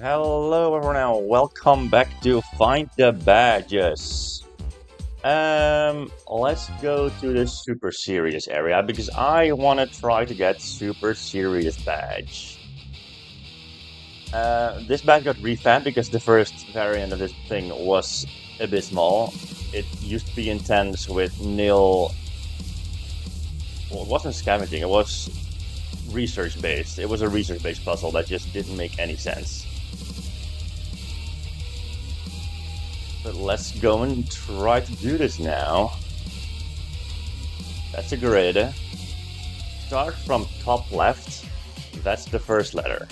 Hello everyone and welcome back to Find the Badges. Let's go to the super serious area because I want to try to get super serious badge. This badge got revamped because the first variant of this thing was abysmal. It used to be intense with nil. Well, it wasn't scavenging, it was research based. It was a research based puzzle that just didn't make any sense. But let's go and try to do this now. That's a grid. Start from top left. That's the first letter.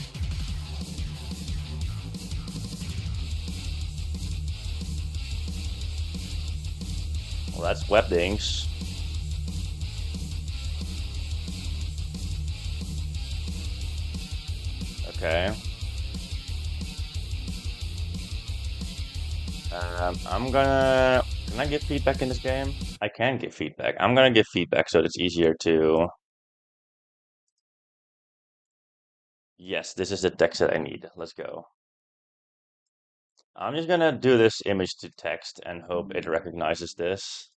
Well, that's Webdings. Okay. I'm gonna... Can I give feedback in this game? I can give feedback. I'm gonna give feedback so it's easier to... Yes, this is the text that I need. Let's go. I'm just gonna do this image to text and hope it recognizes this.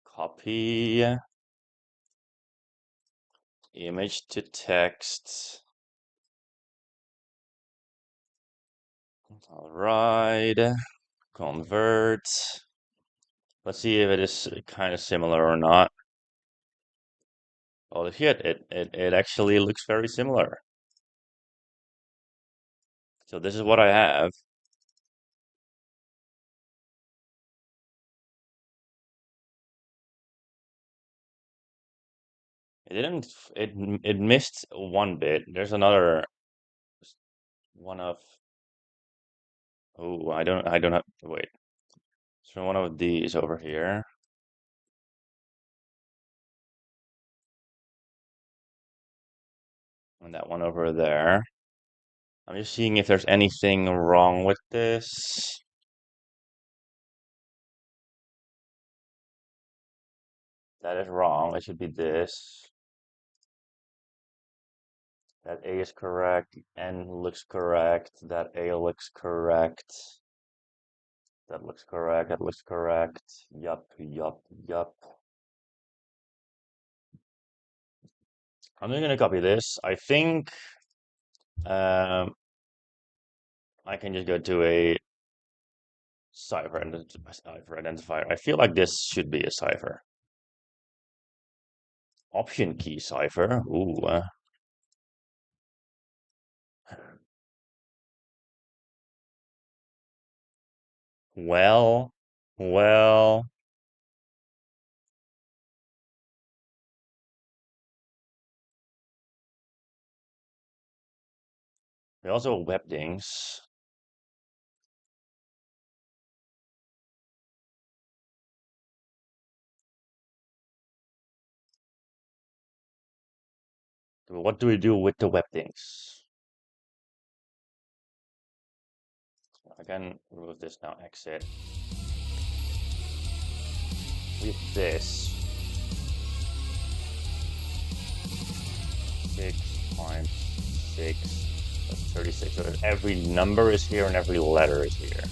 Copy. Image to text. All right. Convert. Let's see if it is kind of similar or not. Oh shit, it actually looks very similar. So this is what I have. It didn't, it missed one bit. There's another one of, oh, I don't have, wait. So one of these over here. And that one over there. I'm just seeing if there's anything wrong with this. That is wrong. It should be this. That A is correct. N looks correct. That A looks correct. That looks correct. That looks correct. Yup, yup, yup. I'm just gonna copy this. I think um, I can just go to a cipher identifier. I feel like this should be a cipher. Option key cipher. Ooh. Well, well. They also webdings. What do we do with the webdings? I can remove this now, exit. With this. 6 times 6, that's 36. So every number is here and every letter is here.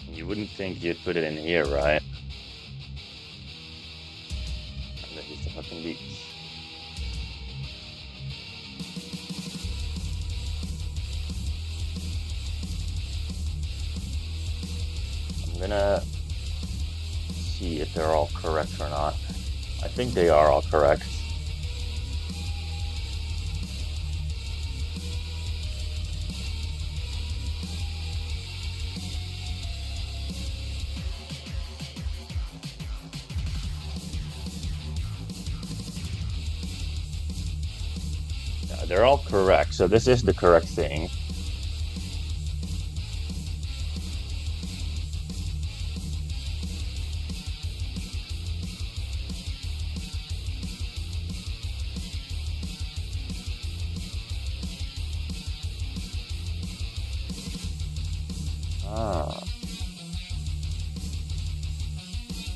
You wouldn't think you'd put it in here, right? And this is the fucking beach. I'm gonna see if they're all correct or not. I think they are all correct. Yeah, they're all correct, so this is the correct thing.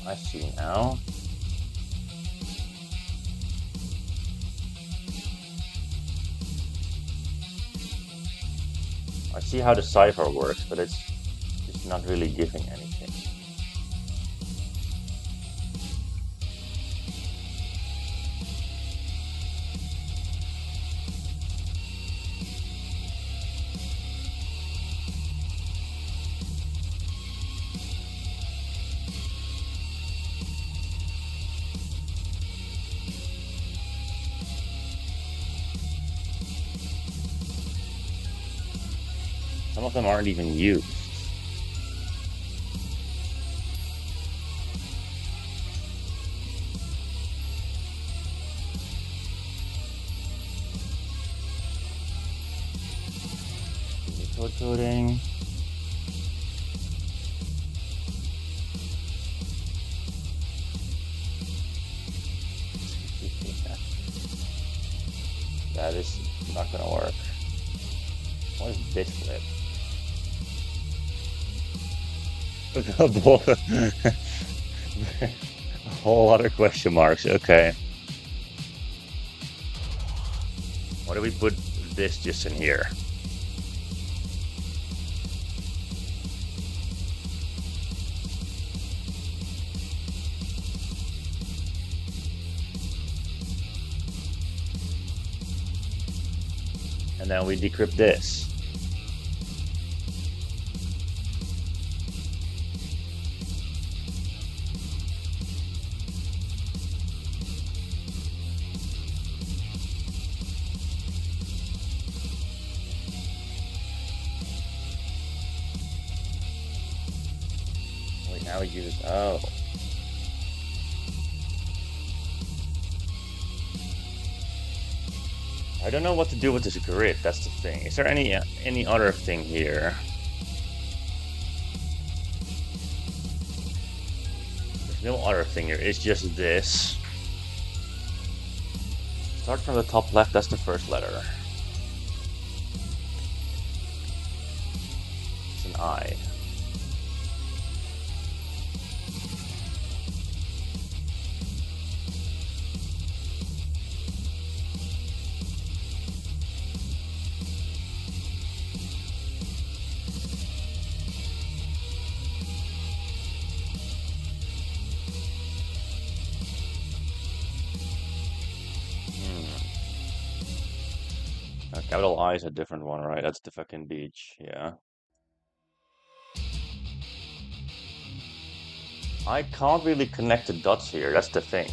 I see now. I see how the cipher works, but it's just not really giving anything. Some of them aren't even used. Code coding. That is not gonna work. What is bit flip? A whole lot of question marks. Okay. Why do we put this just in here? And then we decrypt this. Wait, now we use, oh. I don't know what to do with this grid, that's the thing. Is there any other thing here? There's no other thing here, it's just this. Start from the top left, that's the first letter. It's an I. Capital I is a different one, right? That's the fucking beach, yeah. I can't really connect the dots here, that's the thing.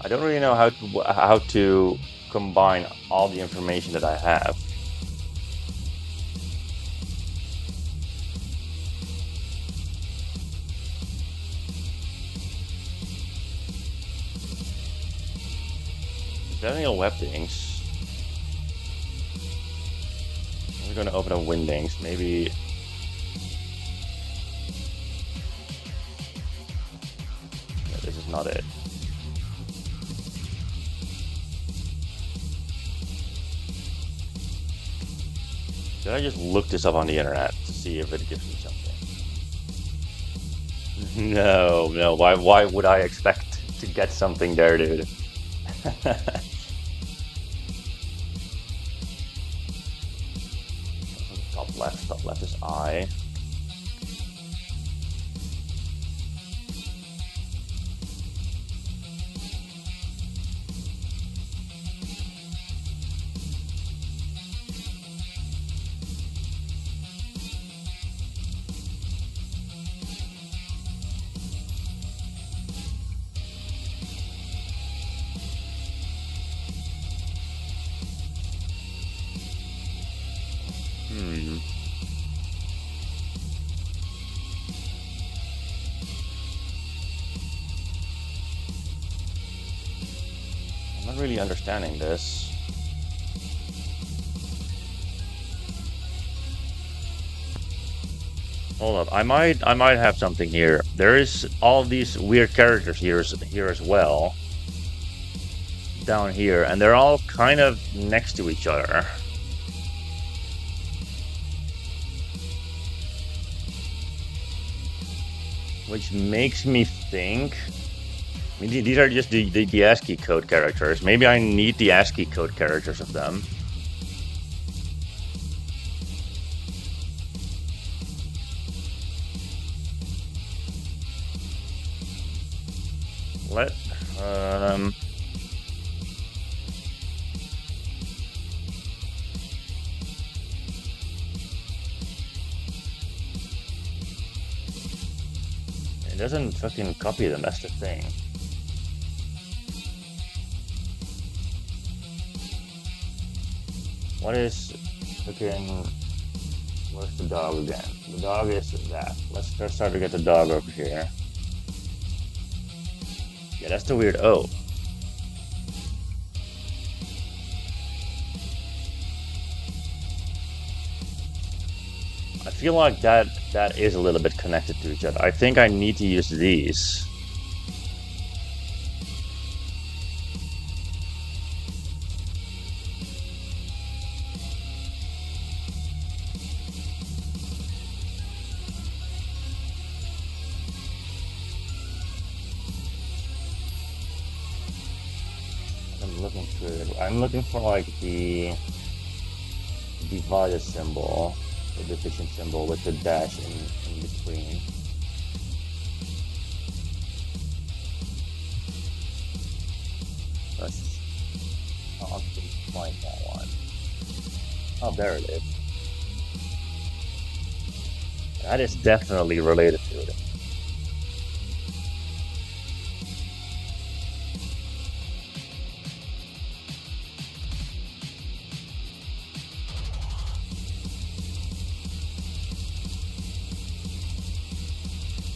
I don't really know how to combine all the information that I have. Daniel Webdings. We're gonna open up Windings, maybe. Yeah, this is not it. Did I just look this up on the internet to see if it gives me something? No. Why would I expect to get something there, dude? Top left is I. I'm not really understanding this. Hold up, I might have something here. There is all these weird characters here as well. Down here, and they're all kind of next to each other. which makes me think. I mean, these are just the ASCII code characters. Maybe I need the ASCII code characters of them. Let it doesn't fucking copy them. That's the thing. What is fucking? Where's the dog again? The dog is that. Let's start to get the dog over here. Yeah, that's the weird O. I feel like that is a little bit connected to each other. I think I need to use these. I'm looking for like the divided symbol, the division symbol with the dash in between. I'll find that one. Oh, there it is. That is definitely related to it.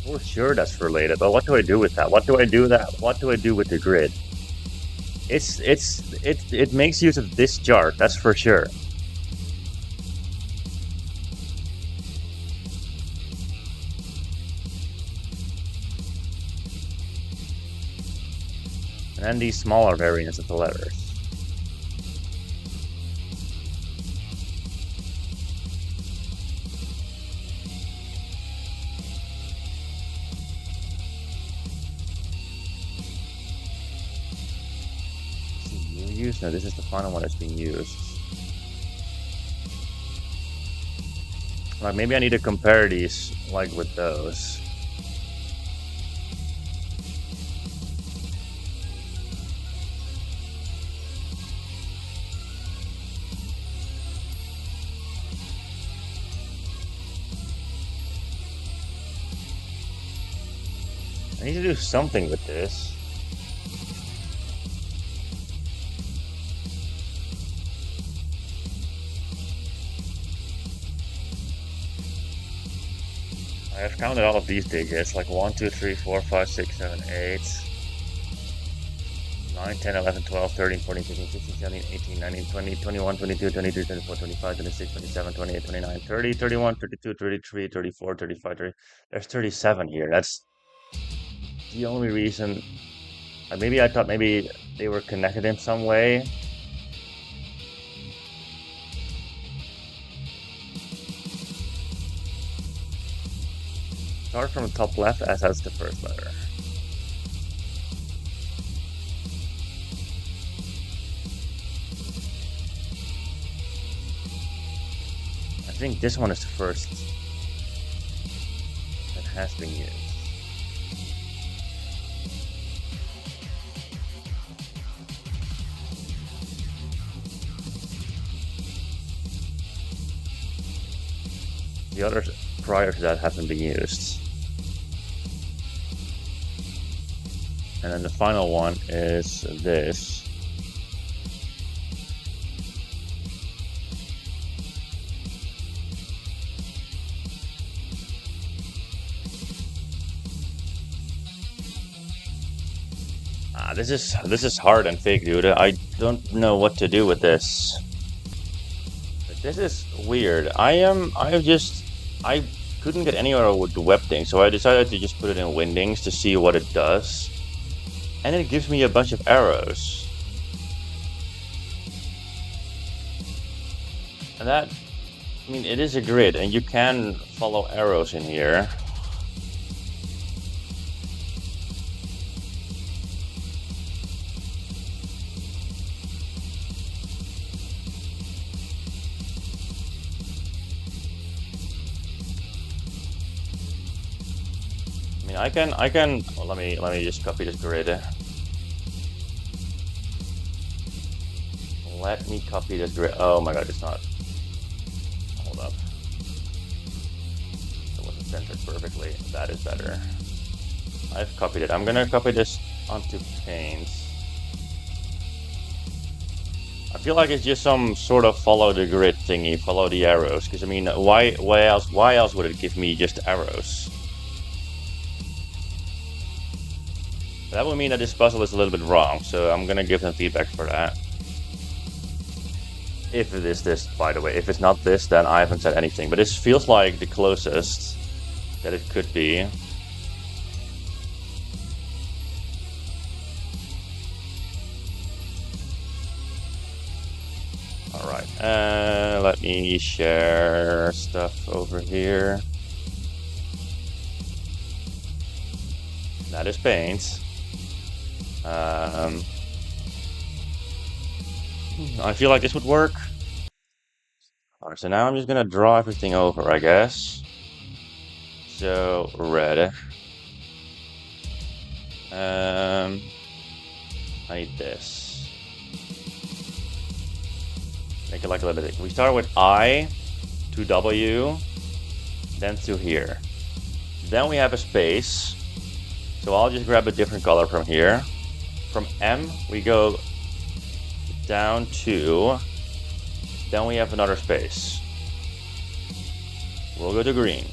For sure that's related, but what do I do with that? What do I do with the grid? It makes use of this chart, that's for sure. And then these smaller variants of the letters. No, this is the final one that's being used. Like maybe I need to compare these like with those. I need to do something with this. I've counted all of these digits, like 1, 2, 3, 4, 5, 6, 7, 8, 9, 10, 11, 12, 13, 14, 15, 16, 17, 18, 19, 20, 21, 22, 23, 24, 25, 26, 27, 28, 29, 30, 31, 32, 33, 34, 35, 30. There's 37 here. That's the only reason. Maybe I thought maybe they were connected in some way. Start from the top left as that's the first letter. I think this one is the first that has been used. The others prior to that haven't been used. And then the final one is this. This is hard and fake, dude. I don't know what to do with this. But this is weird. I couldn't get anywhere with the web thing, so I decided to just put it in Windings to see what it does. And it gives me a bunch of arrows. And that, I mean, it is a grid, and you can follow arrows in here. mean, I can. Well, let me just copy this grid. Let me copy this grid. Oh my god, it's not. Hold up. It wasn't centered perfectly. That is better. I've copied it. I'm gonna copy this onto Paint. I feel like it's just some sort of follow the grid thingy, follow the arrows. Because I mean, why else would it give me just arrows? That would mean that this puzzle is a little bit wrong. So I'm gonna give them feedback for that. If it is this, by the way. If it's not this, then I haven't said anything. But this feels like the closest that it could be. Alright, let me share stuff over here. That is Paint. I feel like this would work. Alright, so now I'm just gonna draw everything over, I guess. So, red. I need this. Make it like a little bit. We start with I to W, then to here. Then we have a space. So I'll just grab a different color from here. From M, we go down to, then we have another space. We'll go to green.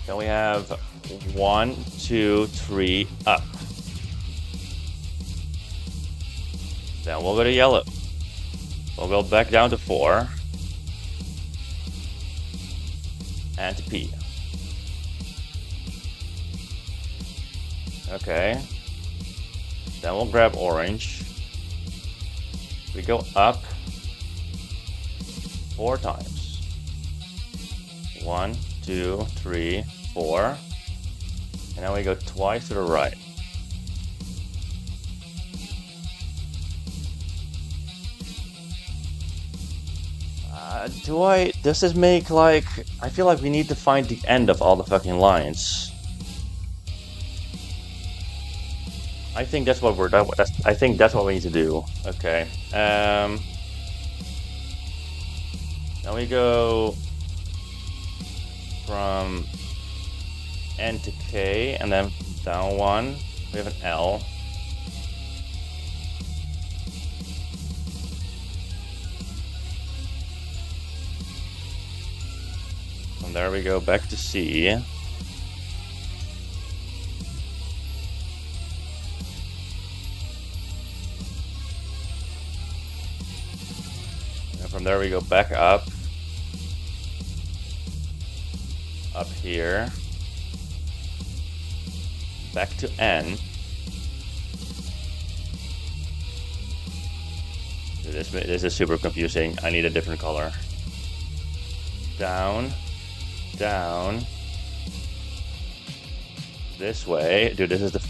Then we have 1, 2, 3, up. Then we'll go to yellow. We'll go back down to 4. And to P. Okay. Then we'll grab orange. We go up 4 times. 1, 2, 3, 4. And then we go twice to the right. Does this make like, I feel like we need to find the end of all the fucking lines. I think that's what I think that's what we need to do. Okay. Now we go from N to K, and then down 1. We have an L. From there we go back to C. And from there we go back up here, back to N. This is super confusing. I need a different color. Down, down, this way. Dude, this is the...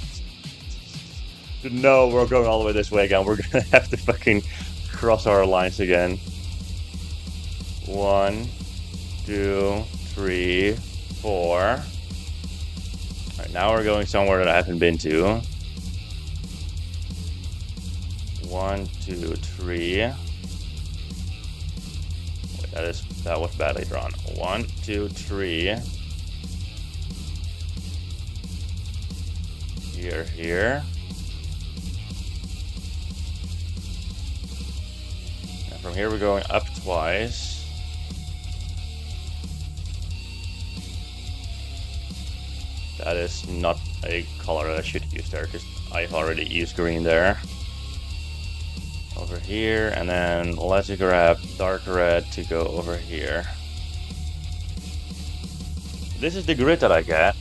No, we're going all the way this way again. We're gonna have to fucking cross our lines again. 1, 2, 3, 4. Alright, now we're going somewhere that I haven't been to. 1, 2, 3. Wait, that was badly drawn. 1, 2, 3. Here. And from here we're going up twice. That is not a color that I should use there, because I've already used green there. Over here, and then let's grab dark red to go over here. This is the grid that I get.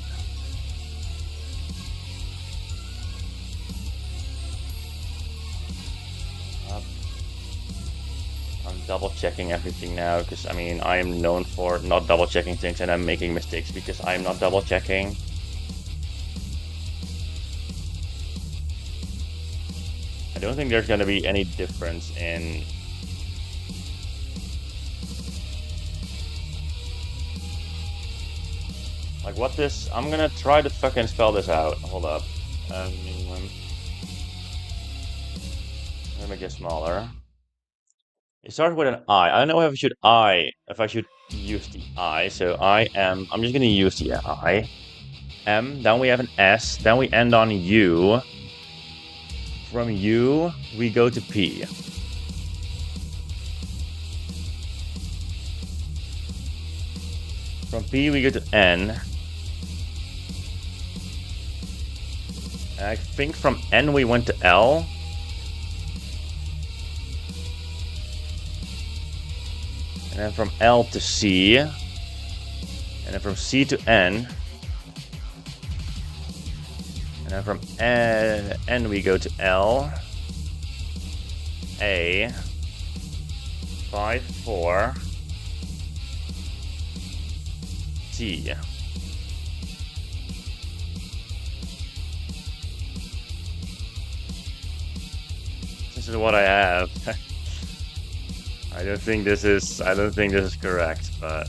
I'm double checking everything now, because I mean, I am known for not double checking things, and I'm making mistakes because I'm not double checking. I don't think there's going to be any difference in Like, what this... I'm gonna try to fucking spell this out. Hold up. Let me make it smaller. It starts with an I. I don't know if I should use the I. So I'm just gonna use the I. M, then we have an S, then we end on U. From U, we go to P. From P, we go to N. And I think from N, we went to L. And then from L to C. And then from C to N. And then from N we go to L, A, 5, 4, T. This is what I have. I don't think this is correct, but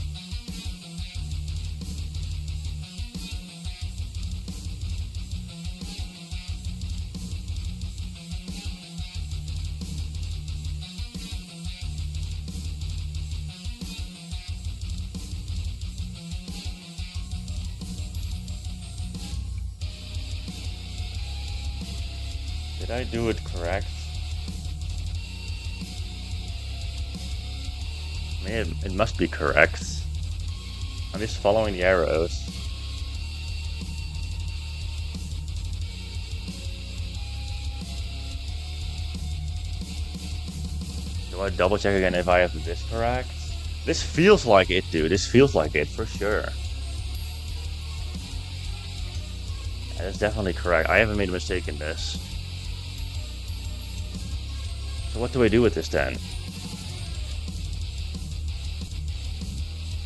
did I do it correct? I mean, it must be correct. I'm just following the arrows. Do I double check again if I have this correct? This feels like it, dude. This feels like it for sure. That is definitely correct. I haven't made a mistake in this. So what do I do with this then?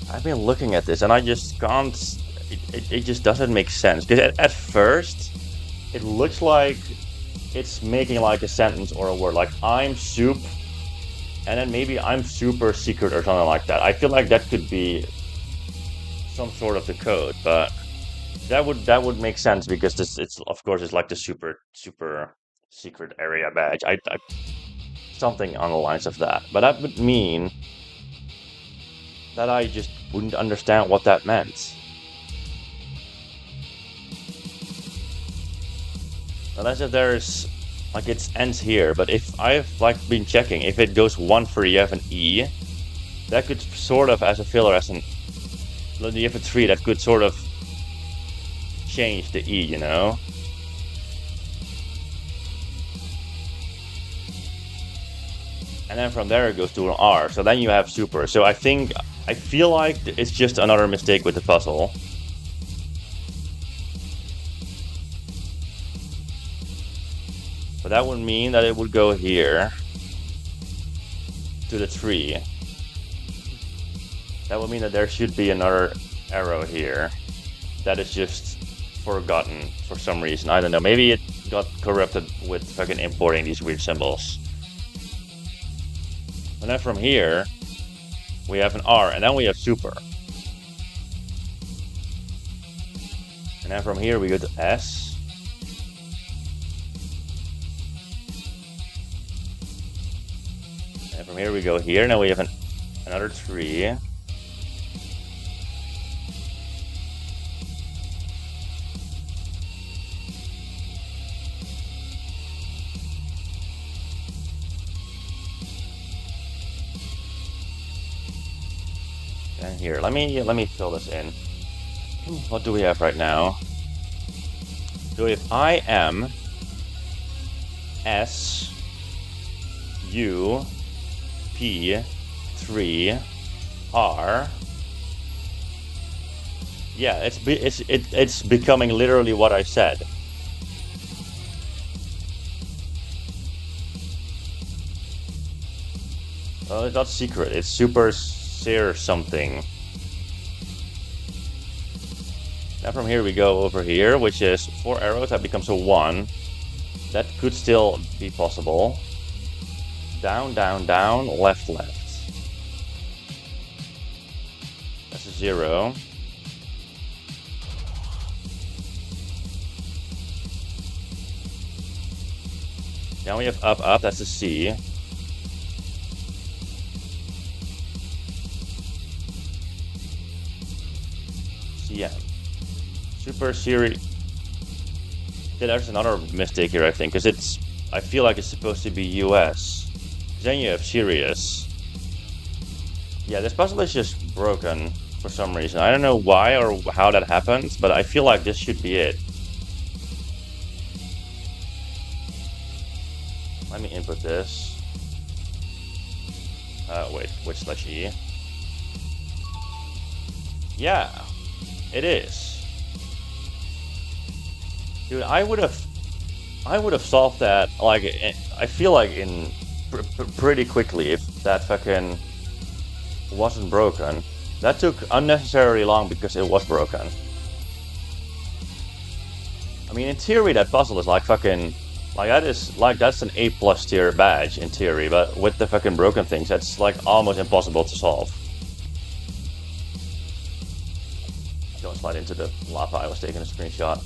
I've been looking at this and I just can't... It just doesn't make sense. Because at first, it looks like it's making like a sentence or a word. Like, I'm soup, and then maybe I'm super secret or something like that. I feel like that could be some sort of the code, but that would make sense because it's of course it's like the super secret area badge. I something on the lines of that. But that would mean that I just wouldn't understand what that meant. Unless if there's, like, it ends here, but if I've, like, been checking, if it goes 1 for you have an E, that could sort of, as a filler, as an, you have a 3, that could sort of change the E, you know? And then from there it goes to an R, so then you have super. So I feel like it's just another mistake with the puzzle. But that would mean that it would go here to the 3. That would mean that there should be another arrow here. That is just forgotten for some reason. I don't know. Maybe it got corrupted with fucking importing these weird symbols. And then from here, we have an R, and then we have super. And then from here we go to S. And from here we go here, now we have another 3. And here, let me fill this in. What do we have right now? So we have I, M, S, U, P, 3, R. Yeah, it's becoming literally what I said. Well, it's not secret. It's super seer something. Now from here we go over here, which is 4 arrows. That becomes a 1. That could still be possible. Down, down, down, left, left. That's a 0. Now we have up, up, that's a C. CM. Super Series. Yeah, there's another mistake here, I think, because it's... I feel like it's supposed to be US. Then you have Sirius. Yeah, this puzzle is just broken for some reason. I don't know why or how that happens, but I feel like this should be it. Let me input this. Wait, which /E? Yeah, it is. Dude, I would have solved that, like, I feel like in pretty quickly if that fucking wasn't broken. That took unnecessarily long because it was broken. I mean, in theory, that puzzle is like fucking... Like, that's an A+ tier badge in theory, but with the fucking broken things, that's like almost impossible to solve. Don't slide into the lava, I was taking a screenshot.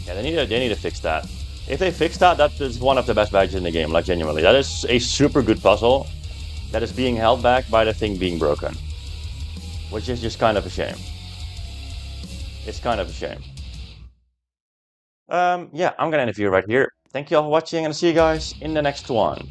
Yeah, they need to fix that. If they fix that, that is one of the best badges in the game, like genuinely. That is a super good puzzle that is being held back by the thing being broken. Which is just kind of a shame. It's kind of a shame. Yeah, I'm gonna end the video right here. Thank you all for watching, and I'll see you guys in the next one.